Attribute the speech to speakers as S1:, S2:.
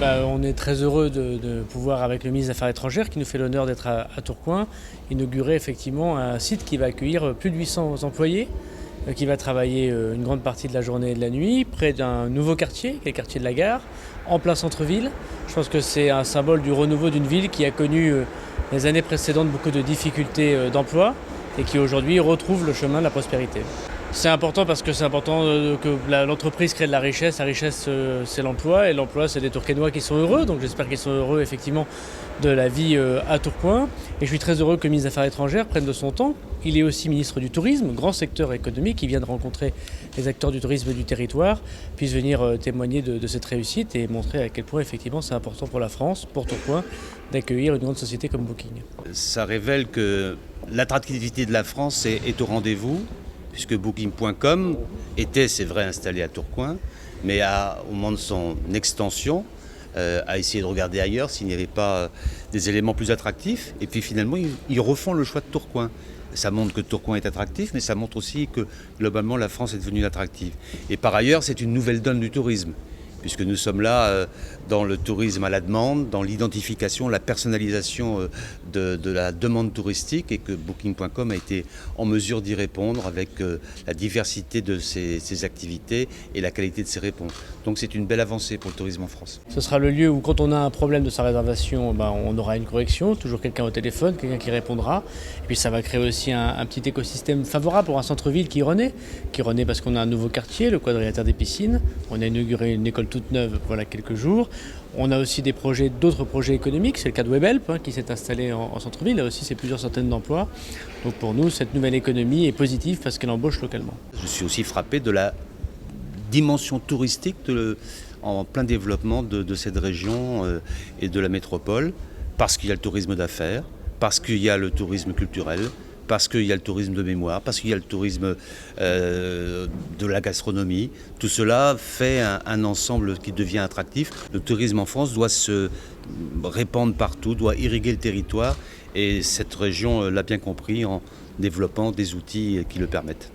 S1: On est très heureux de pouvoir, avec le ministre des Affaires étrangères, qui nous fait l'honneur d'être à Tourcoing, inaugurer effectivement un site qui va accueillir plus de 800 employés, qui va travailler une grande partie de la journée et de la nuit, près d'un nouveau quartier, qui est le quartier de la Gare, en plein centre-ville. Je pense que c'est un symbole du renouveau d'une ville qui a connu les années précédentes beaucoup de difficultés d'emploi et qui aujourd'hui retrouve le chemin de la prospérité. C'est important parce que c'est important que l'entreprise crée de la richesse. La richesse, c'est l'emploi, et l'emploi, c'est des Tourquenois qui sont heureux. Donc j'espère qu'ils sont heureux effectivement de la vie à Tourcoing. Et je suis très heureux que le ministre des Affaires étrangères prenne de son temps. Il est aussi ministre du Tourisme, grand secteur économique. Il vient de rencontrer les acteurs du tourisme du territoire, puisse venir témoigner de cette réussite et montrer à quel point effectivement c'est important pour la France, pour Tourcoing, d'accueillir une grande société comme Booking.
S2: Ça révèle que l'attractivité de la France est au rendez-vous, puisque Booking.com était, c'est vrai, installé à Tourcoing, mais au moment de son extension, a essayé de regarder ailleurs s'il n'y avait pas des éléments plus attractifs. Et puis finalement, ils refont le choix de Tourcoing. Ça montre que Tourcoing est attractif, mais ça montre aussi que globalement la France est devenue attractive. Et par ailleurs, c'est une nouvelle donne du tourisme, puisque nous sommes là dans le tourisme à la demande, dans l'identification, la personnalisation de la demande touristique, et que Booking.com a été en mesure d'y répondre avec la diversité de ses activités et la qualité de ses réponses. Donc c'est une belle avancée pour le tourisme en France.
S1: Ce sera le lieu où, quand on a un problème de sa réservation, on aura une correction, toujours quelqu'un au téléphone, quelqu'un qui répondra. Et puis ça va créer aussi un petit écosystème favorable pour un centre-ville qui renaît parce qu'on a un nouveau quartier, le quadrilatère des piscines. On a inauguré une école toute neuve voilà quelques jours. On a aussi d'autres projets économiques, c'est le cas de Webhelp qui s'est installé en centre-ville. Là aussi, c'est plusieurs centaines d'emplois. Donc pour nous, cette nouvelle économie est positive parce qu'elle embauche localement.
S2: Je suis aussi frappé de la dimension touristique en plein développement de cette région et de la métropole, parce qu'il y a le tourisme d'affaires, parce qu'il y a le tourisme culturel, parce qu'il y a le tourisme de mémoire, parce qu'il y a le tourisme de la gastronomie. Tout cela fait un ensemble qui devient attractif. Le tourisme en France doit se répandre partout, doit irriguer le territoire, et cette région l'a bien compris en développant des outils qui le permettent.